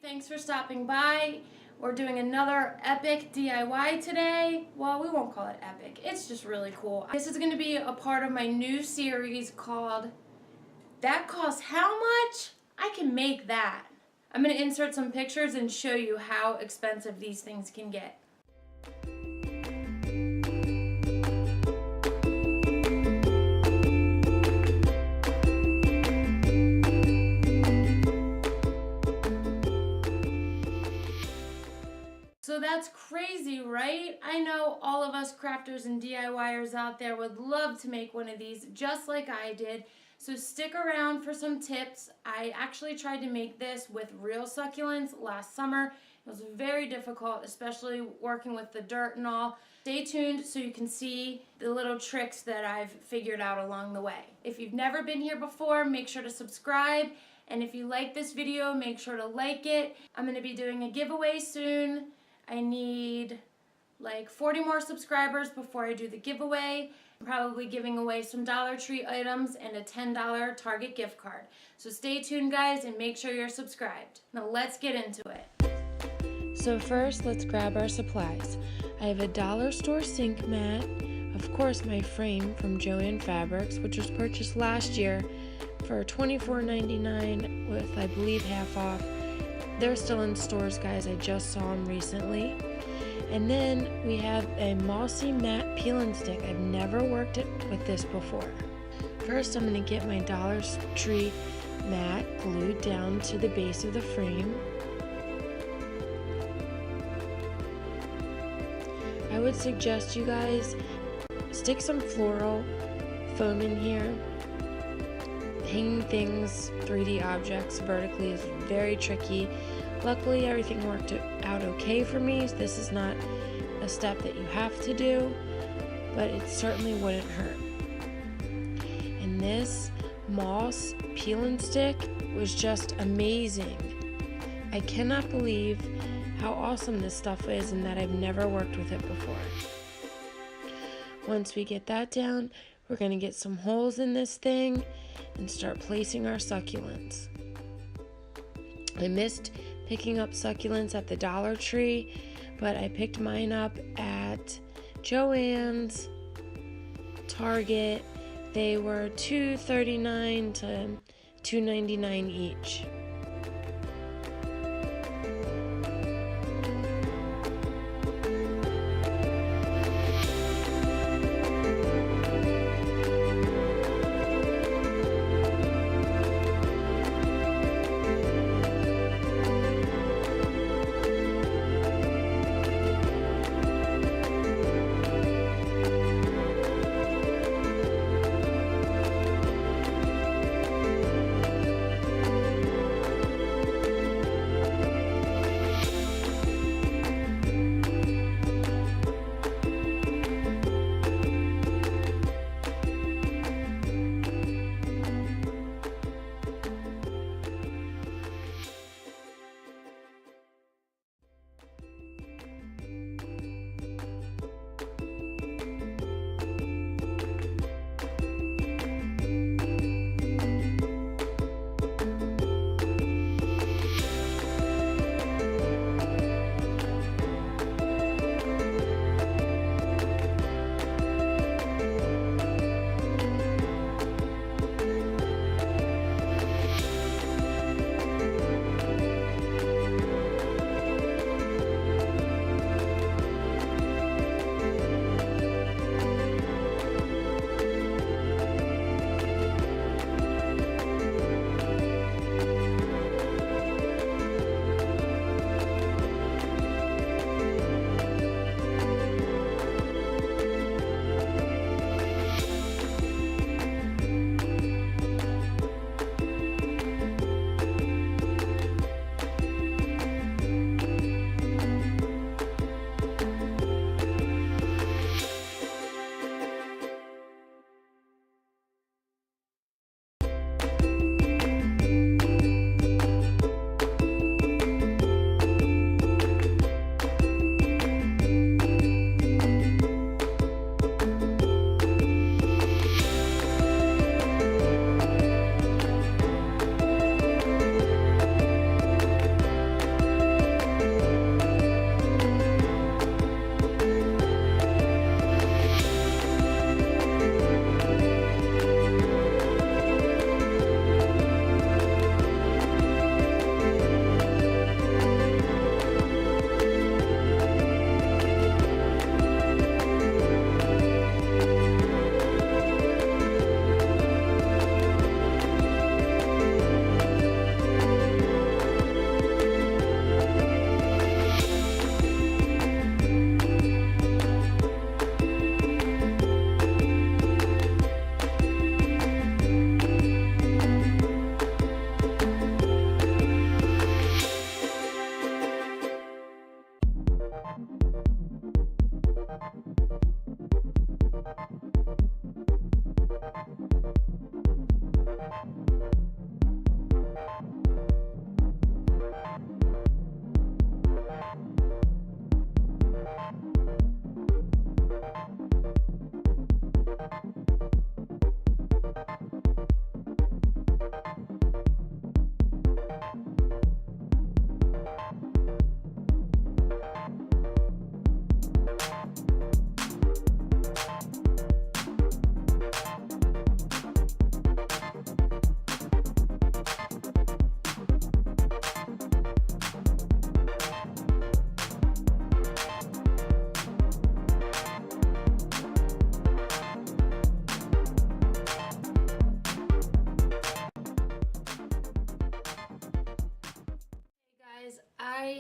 Thanks for stopping by. We're doing another epic DIY today. Well, we won't call it epic. It's just really cool. This is going to be a part of my new series called That Costs How Much? I Can Make That. I'm going to insert some pictures and show you how expensive these things can get. So that's crazy, right? I know all of us crafters and DIYers out there would love to make one of these just like I did. So stick around for some tips. I actually tried to make this with real succulents last summer. It was very difficult, especially working with the dirt and all. Stay tuned so you can see the little tricks that I've figured out along the way. If you've never been here before, make sure to subscribe. And if you like this video, make sure to like it. I'm going to be doing a giveaway soon. I need like 40 more subscribers before I do the giveaway. I'm probably giving away some Dollar Tree items and a $10 Target gift card. So stay tuned, guys, and make sure you're subscribed. Now let's get into it. So first, let's grab our supplies. I have a dollar store sink mat, of course my frame from Joann Fabrics, which was purchased last year for $24.99 with, I believe, half off. They're still in stores, guys. I just saw them recently. And then we have a mossy matte peeling stick. I've never worked with this before. First, I'm going to get my Dollar Tree mat glued down to the base of the frame. I would suggest you guys stick some floral foam in here. Hanging things, 3D objects vertically is very tricky. Luckily, everything worked out okay for me. So this is not a step that you have to do, but it certainly wouldn't hurt. And this moss peeling stick was just amazing. I cannot believe how awesome this stuff is and that I've never worked with it before. Once we get that down, we're going to get some holes in this thing and start placing our succulents. I missed picking up succulents at the Dollar Tree, but I picked mine up at Joann's, Target. They were $2.39 to $2.99 each.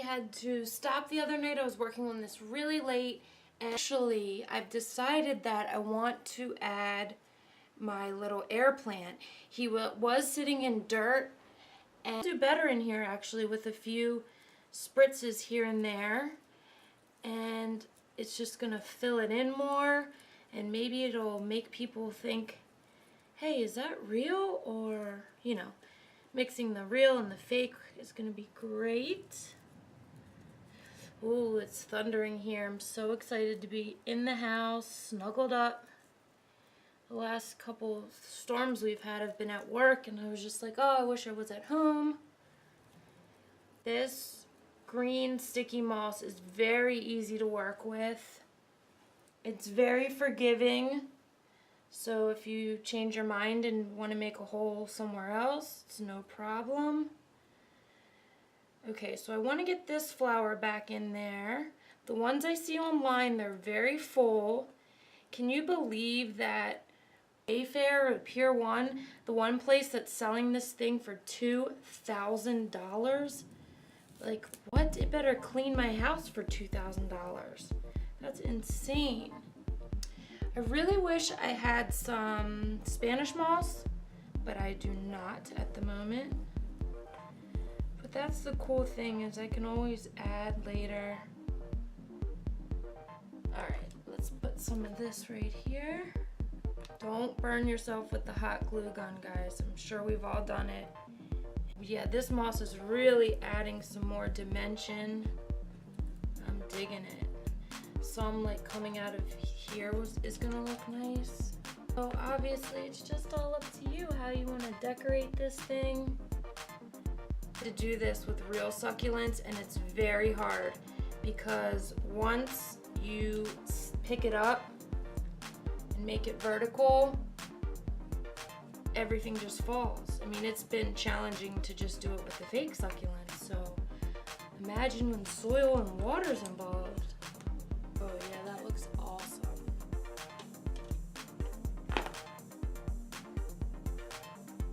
had to stop the other night. I was working on this really late. Actually, I've decided that I want to add my little air plant. He was sitting in dirt, and I'll do better in here actually with a few spritzes here and there. And it's just gonna fill it in more, and maybe it'll make people think, hey, is that real? Or, you know, mixing the real and the fake is gonna be great. Ooh, it's thundering here. I'm so excited to be in the house, snuggled up. The last couple storms we've had have been at work, and I was just like, oh, I wish I was at home. This green sticky moss is very easy to work with. It's very forgiving, so if you change your mind and want to make a hole somewhere else, it's no problem. Okay, so I want to get this flower back in there. The ones I see online, they're very full. Can you believe that Wayfair or Pier 1, the one place that's selling this thing for $2,000? Like, what? It better clean my house for $2,000. That's insane. I really wish I had some Spanish moss, but I do not at the moment. But that's the cool thing, is I can always add later. Alright, let's put some of this right here. Don't burn yourself with the hot glue gun, guys. I'm sure we've all done it. Yeah, this moss is really adding some more dimension. I'm digging it. Some like coming out of here is gonna look nice. So obviously it's just all up to you how you want to decorate this thing. To do this with real succulents, and it's very hard because once you pick it up and make it vertical, everything just falls. I mean, it's been challenging to just do it with the fake succulents, so imagine when soil and water's involved. Oh yeah, that looks awesome.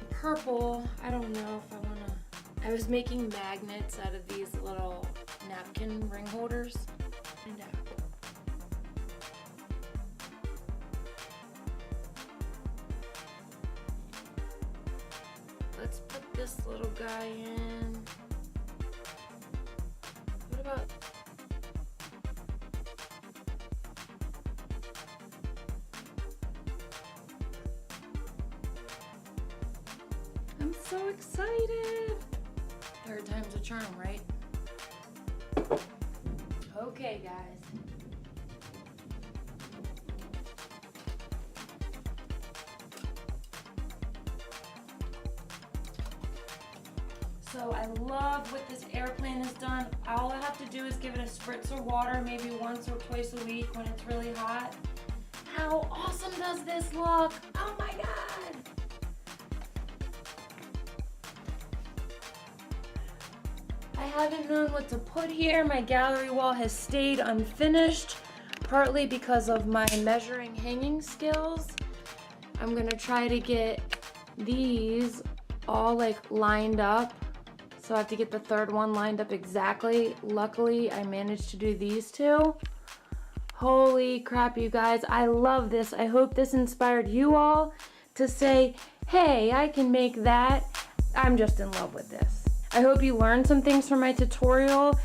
Purple, I don't know if I want to. I was making magnets out of these little napkin ring holders. Find out. Let's put this little guy in. What about... I'm so excited! Third time's a charm, right? Okay, guys. So I love what this airplane has done. All I have to do is give it a spritz of water maybe once or twice a week when it's really hot. How awesome does this look? Oh my God! I haven't known what to put here. My gallery wall has stayed unfinished, partly because of my measuring hanging skills. I'm gonna try to get these all like lined up. So I have to get the third one lined up exactly. Luckily, I managed to do these two. Holy crap, you guys. I love this. I hope this inspired you all to say, hey, I can make that. I'm just in love with this. I hope you learned some things from my tutorial,